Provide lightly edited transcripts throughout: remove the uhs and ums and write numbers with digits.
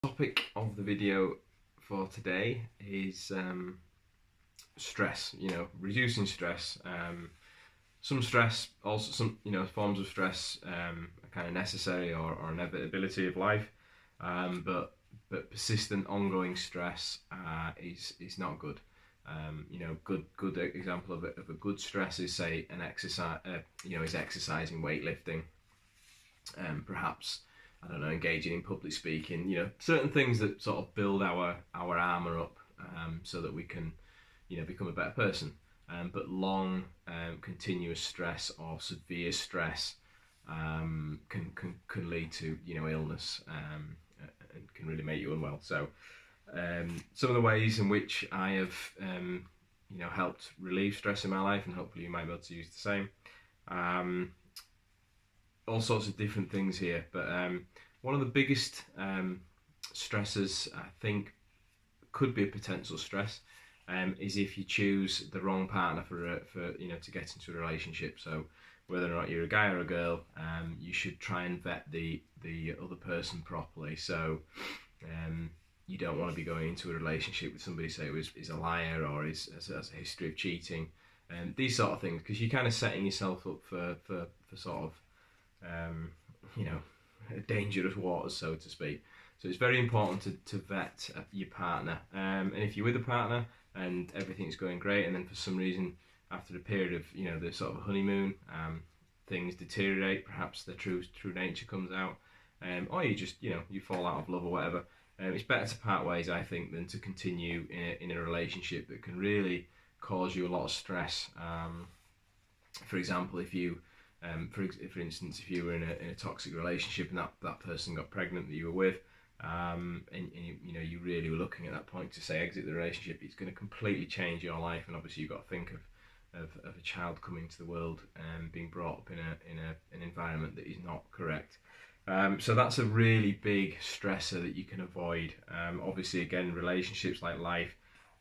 Topic of the video for today is stress. Reducing stress. Some stress, also some forms of stress are kind of necessary or an inevitability of life. But persistent, ongoing stress is not good. Good example of a good stress is, say, an exercise. Is exercising, weightlifting, perhaps, I don't know, engaging in public speaking, certain things that sort of build our armour up, so that we can, become a better person. But long, continuous stress or severe stress can lead to, illness, and can really make you unwell. So some of the ways in which I have, helped relieve stress in my life, and hopefully you might be able to use the same. All sorts of different things here, but one of the biggest stressors, I think, could be a potential stress, is if you choose the wrong partner for to get into a relationship. So whether or not you're a guy or a girl, you should try and vet the other person properly. So you don't want to be going into a relationship with somebody, say, who is a liar or has a history of cheating, and these sort of things, because you're kind of setting yourself up for sort of dangerous waters, so to speak. So it's very important to vet your partner. And if you're with a partner and everything's going great, and then for some reason after a period of the sort of honeymoon, things deteriorate, perhaps their true nature comes out, or you just you fall out of love or whatever. It's better to part ways, I think, than to continue in a relationship that can really cause you a lot of stress. For example, if you for instance, if you were in a toxic relationship and that person got pregnant that you were with, and you really were looking at that point to, say, exit the relationship, it's going to completely change your life. And obviously you've got to think of a child coming to the world and being brought up in an environment that is not correct. So that's a really big stressor that you can avoid. Obviously, again, relationships, like life,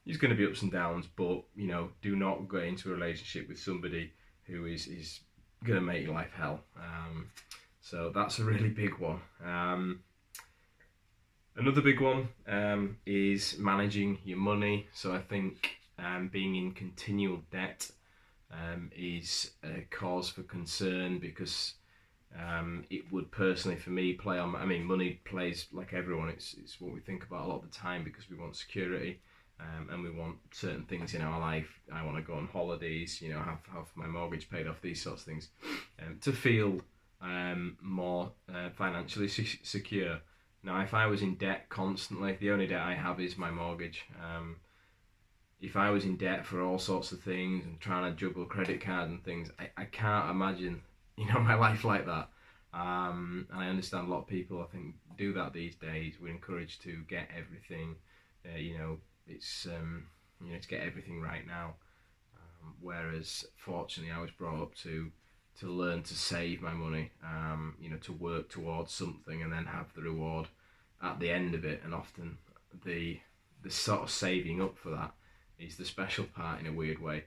there's going to be ups and downs, but do not go into a relationship with somebody who is going to make your life hell. So that's a really big one. Another big one is managing your money. So I think being in continual debt is a cause for concern, because it would personally, for me, play on. I mean, money plays, like everyone, it's what we think about a lot of the time, because we want security. And we want certain things in our life. I want to go on holidays, have my mortgage paid off, these sorts of things, to feel more financially secure. Now, if I was in debt constantly, the only debt I have is my mortgage. If I was in debt for all sorts of things and trying to juggle credit cards and things, I can't imagine, my life like that. And I understand a lot of people, I think, do that these days. We're encouraged to get everything, it's to get everything right now, whereas fortunately I was brought up to learn to save my money, to work towards something and then have the reward at the end of it. And often the sort of saving up for that is the special part, in a weird way.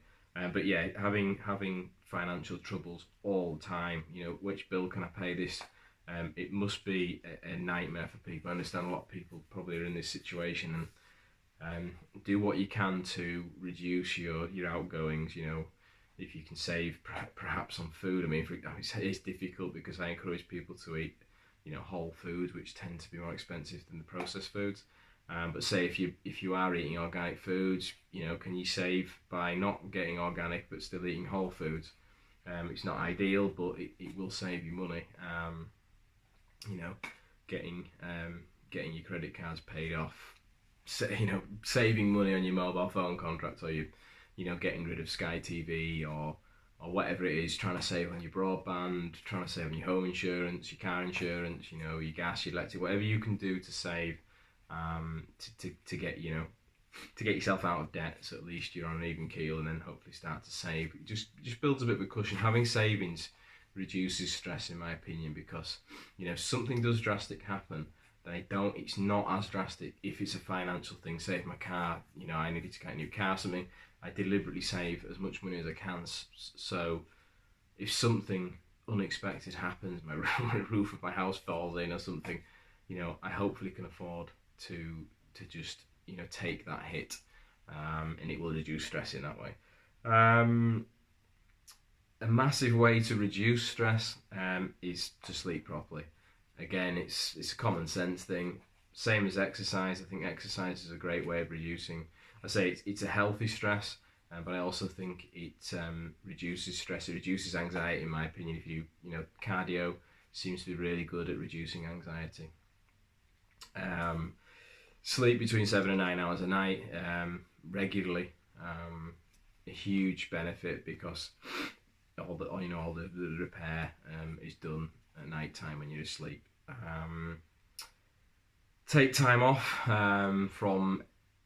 But yeah, having financial troubles all the time, which bill can I pay this? It must be a nightmare for people. I understand a lot of people probably are in this situation, and do what you can to reduce your outgoings. If you can save perhaps on food. I mean, it's difficult, because I encourage people to eat whole foods, which tend to be more expensive than the processed foods. But say if you are eating organic foods, can you save by not getting organic but still eating whole foods? It's not ideal, but it will save you money. Getting your credit cards paid off, saving money on your mobile phone contract, or you getting rid of Sky TV or whatever it is, trying to save on your broadband, trying to save on your home insurance, your car insurance, your gas, your electric, whatever you can do to save, to get to get yourself out of debt, so at least you're on an even keel, and then hopefully start to save. It just builds a bit of a cushion. Having savings reduces stress, in my opinion, because if something does drastic happen, then it's not as drastic if it's a financial thing. Say if my car, I needed to get a new car or something, I deliberately save as much money as I can, so if something unexpected happens, my roof of my house falls in or something, I hopefully can afford to just, you know, take that hit, and it will reduce stress in that way. A massive way to reduce stress is to sleep properly. Again, it's a common sense thing. Same as exercise. I think exercise is a great way of reducing. I say it's a healthy stress, but I also think it reduces stress. It reduces anxiety, in my opinion. If you know, cardio seems to be really good at reducing anxiety. Sleep between 7 and 9 hours a night regularly, a huge benefit, because all the repair is done at night time when you're asleep. Take time off from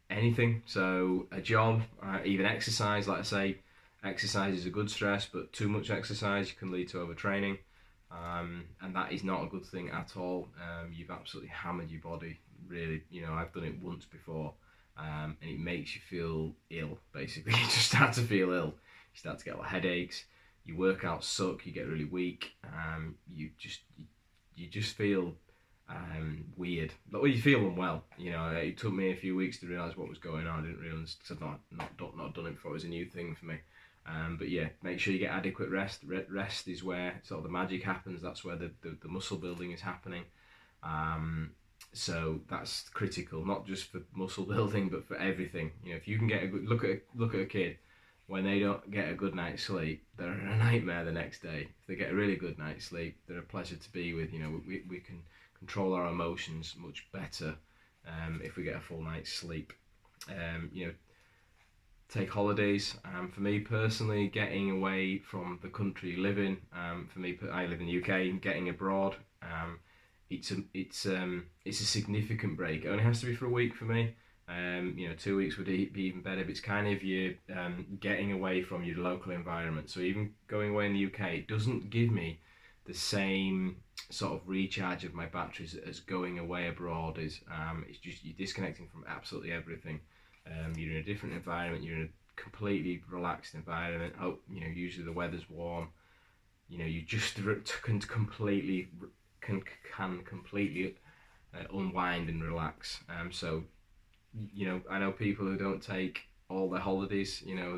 anything, so a job, even exercise. Like I say, exercise is a good stress, but too much exercise can lead to overtraining, and that is not a good thing at all. You've absolutely hammered your body, really. You know, I've done it once before, and it makes you feel ill, basically. You just start to feel ill. You start to get headaches, your workouts suck, you get really weak, you just feel weird. Well, you feel unwell. You know, it took me a few weeks to realise what was going on. I didn't realise, because I've not done it before. It was a new thing for me. But yeah, make sure you get adequate rest. Rest is where sort of the magic happens. That's where the muscle building is happening. So that's critical, not just for muscle building, but for everything. You know, if you can get a good look at a kid, when they don't get a good night's sleep, they're a nightmare the next day. If they get a really good night's sleep, they're a pleasure to be with. You know, we can control our emotions much better if we get a full night's sleep. You know, take holidays. For me personally, getting away from the country you live in. For me, I live in the UK. Getting abroad, it's a significant break. It only has to be for a week for me. You know, 2 weeks would be even better. But it's kind of you getting away from your local environment. So even going away in the UK, it doesn't give me the same sort of recharge of my batteries as going away abroad is. It's just you're disconnecting from absolutely everything. You're in a different environment. You're in a completely relaxed environment. Oh, you know, usually the weather's warm. You know, you just can completely unwind and relax. So, you know, I know people who don't take all their holidays. You know,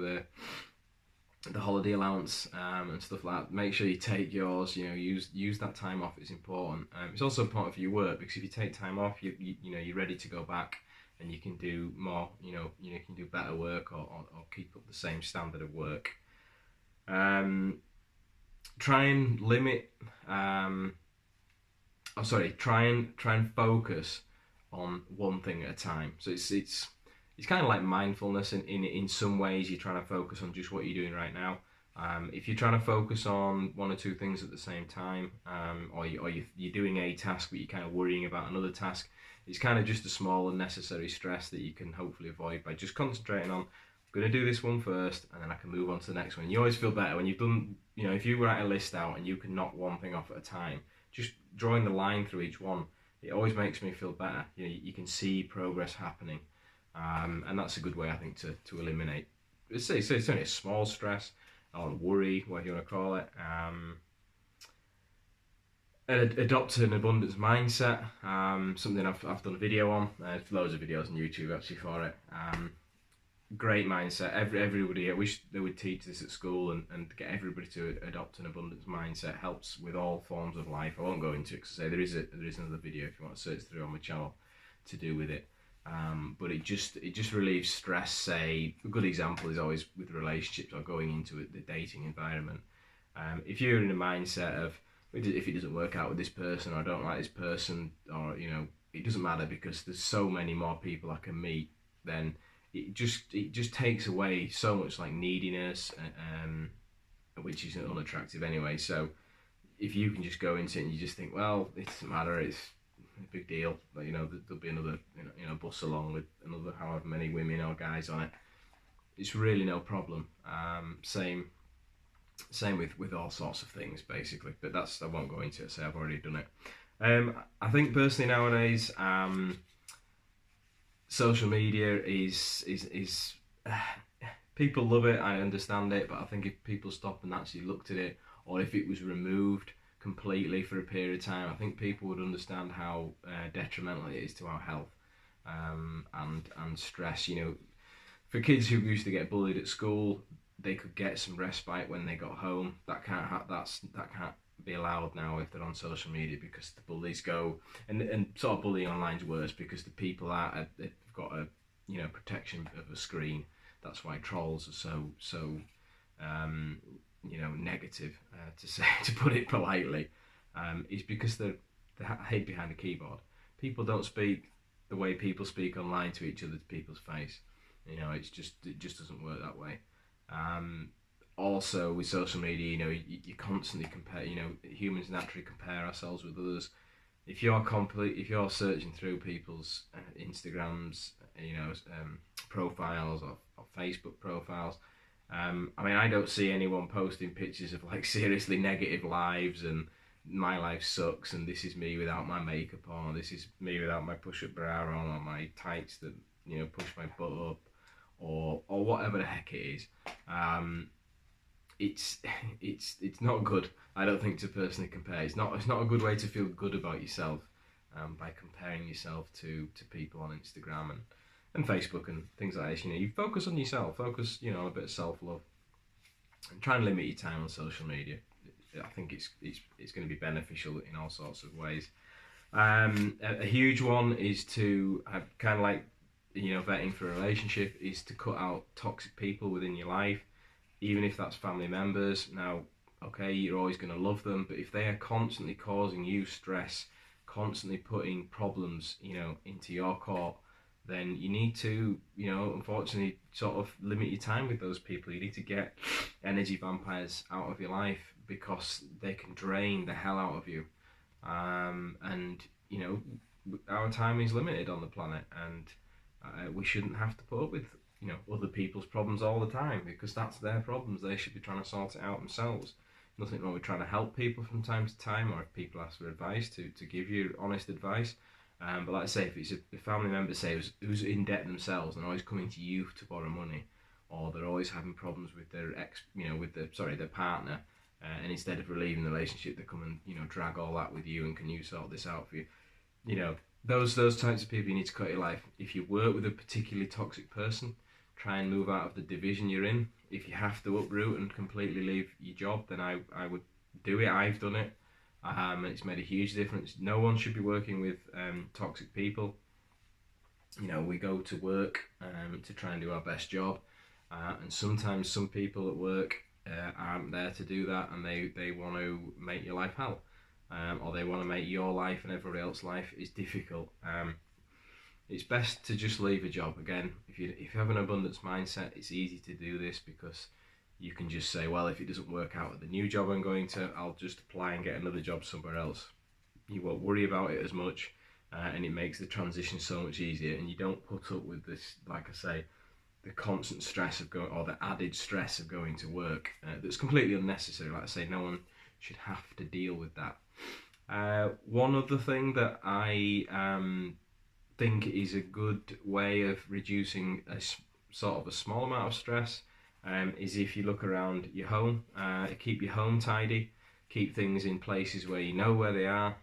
the holiday allowance and stuff like that. Make sure you take yours. You know, use that time off. It's important. It's also important for your work, because if you take time off, you know, you're ready to go back, and you can do more. You can do better work, or keep up the same standard of work. Try and limit. Try and focus on one thing at a time. So it's kind of like mindfulness in some ways. You're trying to focus on just what you're doing right now. If you're trying to focus on one or two things at the same time, or you're doing a task but you're kind of worrying about another task, it's kind of just a small unnecessary stress that you can hopefully avoid by just concentrating on, I'm going to do this one first, and then I can move on to the next one. You always feel better when you've done, you know, if you write a list out and you can knock one thing off at a time, just drawing the line through each one, it always makes me feel better. You know, you can see progress happening, and that's a good way, I think, to eliminate. It's only a small stress or worry, whatever you want to call it. Adopt an abundance mindset. Something I've done a video on. There's loads of videos on YouTube actually for it. Great mindset. Everybody, I wish they would teach this at school and get everybody to adopt an abundance mindset. Helps with all forms of life. I won't go into it, because I say there is another video if you want to search through on my channel to do with it. But it just relieves stress. Say a good example is always with relationships or going into the dating environment. If you're in a mindset of, if it doesn't work out with this person, or I don't like this person, or, you know, it doesn't matter because there's so many more people I can meet, then it just takes away so much like neediness, which is unattractive anyway. So if you can just go into it and you just think, well, it doesn't matter, it's a big deal, but, you know, there'll be another bus along with another however many women or guys on it, it's really no problem. Same with all sorts of things, basically, but I won't go into it. Say I've already done it. I think personally nowadays, social media is people love it. I understand it, but I think if people stop and actually looked at it, or if it was removed completely for a period of time, I think people would understand how detrimental it is to our health. and stress. You know, for kids who used to get bullied at school, they could get some respite when they got home. That can't be allowed now if they're on social media, because the bullies go, and sort of bullying online is worse because the people they've got a, you know, protection of a screen. That's why trolls are so you know, negative, to say, to put it politely, is because they hide behind a keyboard. People don't speak the way people speak online to each other, to people's face. You know, it just doesn't work that way. Also with social media, you know, you constantly compare. You know, humans naturally compare ourselves with others. If you're searching through people's Instagrams, you know, profiles or Facebook profiles, I mean, I don't see anyone posting pictures of like seriously negative lives and my life sucks and this is me without my makeup on, this is me without my push-up bra on, or my tights that, you know, push my butt up, or whatever the heck it is. It's it's not good. I don't think, to personally compare. It's not a good way to feel good about yourself, by comparing yourself to people on Instagram and Facebook and things like this. You know, you focus on yourself, focus, you know, on a bit of self-love, and try and limit your time on social media. I think it's going to be beneficial in all sorts of ways. A huge one is to kind of like, you know, vetting for a relationship, is to cut out toxic people within your life, even if that's family members. Now, okay, you're always going to love them, but if they are constantly causing you stress, constantly putting problems, you know, into your court, then you need to, you know, unfortunately, sort of limit your time with those people. You need to get energy vampires out of your life, because they can drain the hell out of you. And, you know, our time is limited on the planet, and we shouldn't have to put up with, you know, other people's problems all the time, because that's their problems. They should be trying to sort it out themselves. Nothing wrong with trying to help people from time to time, or if people ask for advice, to give you honest advice. But like I say, if it's a family member, say, who's in debt themselves and always coming to you to borrow money, or they're always having problems with their their partner, and instead of relieving the relationship, they come and, you know, drag all that with you, and can you sort this out for you? You know, those types of people you need to cut your life. If you work with a particularly toxic person, try and move out of the division you're in. If you have to uproot and completely leave your job, then I would do it. I've done it. It's made a huge difference. No one should be working with toxic people. You know, we go to work to try and do our best job, and sometimes some people at work aren't there to do that, and they want to make your life hell, or they want to make your life and everybody else's life is difficult. It's best to just leave a job. Again, if you have an abundance mindset, it's easy to do this, because you can just say, well, if it doesn't work out at the new job I'm going to, I'll just apply and get another job somewhere else. You won't worry about it as much, and it makes the transition so much easier, and you don't put up with this, like I say, the constant stress of going, or the added stress of going to work, that's completely unnecessary. Like I say, no one should have to deal with that. One other thing that I think is a good way of reducing a sort of a small amount of stress, is if you look around your home. Keep your home tidy, keep things in places where you know where they are.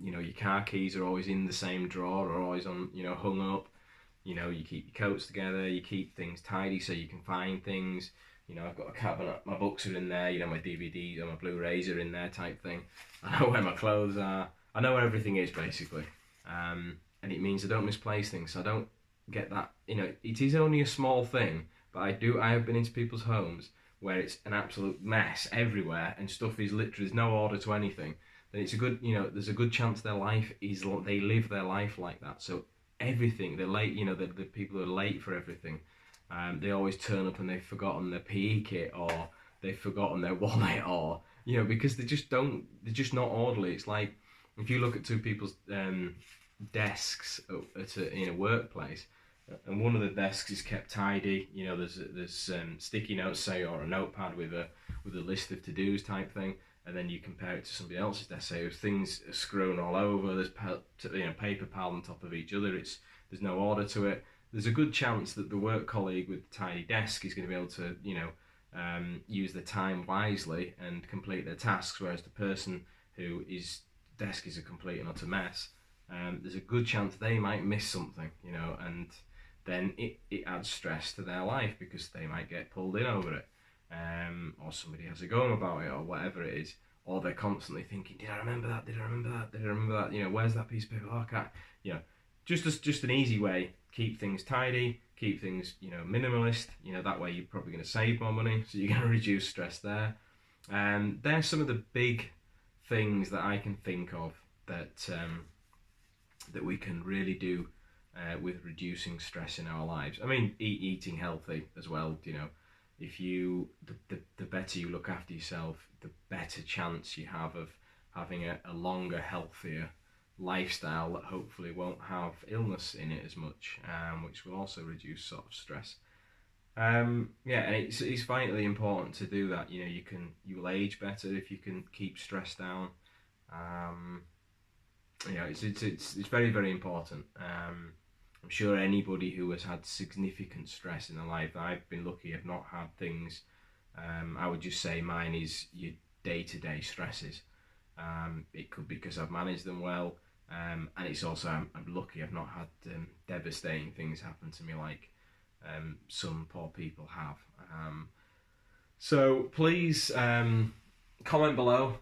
You know, your car keys are always in the same drawer, or always on, you know, hung up. You know, you keep your coats together, you keep things tidy so you can find things. You know, I've got a cabinet, my books are in there, you know, my DVDs or my Blu-rays are in there, type thing. I know where my clothes are, I know where everything is, basically. And it means I don't misplace things, so I don't get that, you know, it is only a small thing, but I have been into people's homes where it's an absolute mess everywhere, and stuff is literally, there's no order to anything. Then it's a good, you know, there's a good chance their life is, they live their life like that. So everything, they're late, you know, the people who are late for everything, they always turn up and they've forgotten their PE kit, or they've forgotten their wallet, or, you know, because they're just not orderly. It's like, if you look at two people's desks in a workplace, and one of the desks is kept tidy, you know, there's sticky notes, say, or a notepad with a list of to-dos type thing, and then you compare it to somebody else's desk, say, things are strewn all over, there's paper piled on top of each other, there's no order to it. There's a good chance that the work colleague with the tidy desk is going to be able to, you know, use their time wisely and complete their tasks, whereas the person whose desk is a complete and utter mess, there's a good chance they might miss something, you know, and then it adds stress to their life because they might get pulled in over it, or somebody has a go about it, or whatever it is, or they're constantly thinking, did I remember that? Did I remember that? Did I remember that? You know, where's that piece of paper? Oh, I can't. You know, just an easy way. Keep things tidy. Keep things, you know, minimalist. You know, that way you're probably going to save more money, so you're going to reduce stress there. There's some of the big things that I can think of that that we can really do with reducing stress in our lives. I mean, eating healthy as well. You know, if you the better you look after yourself, the better chance you have of having a longer, healthier lifestyle that hopefully won't have illness in it as much, which will also reduce sort of stress. Yeah, and it's vitally important to do that. You know, you will age better if you can keep stress down. Um, you know, it's very, very important. I'm sure anybody who has had significant stress in their life, I've been lucky, I've not had things. I would just say mine is your day-to-day stresses. It could be because I've managed them well, and it's also I'm lucky I've not had devastating things happen to me like some poor people have. So please comment below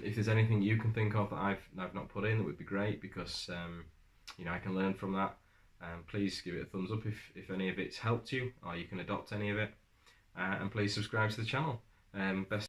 if there's anything you can think of that I've not put in. That would be great, because you know, I can learn from that. Please give it a thumbs up if any of it's helped you, or you can adopt any of it. And please subscribe to the channel. Best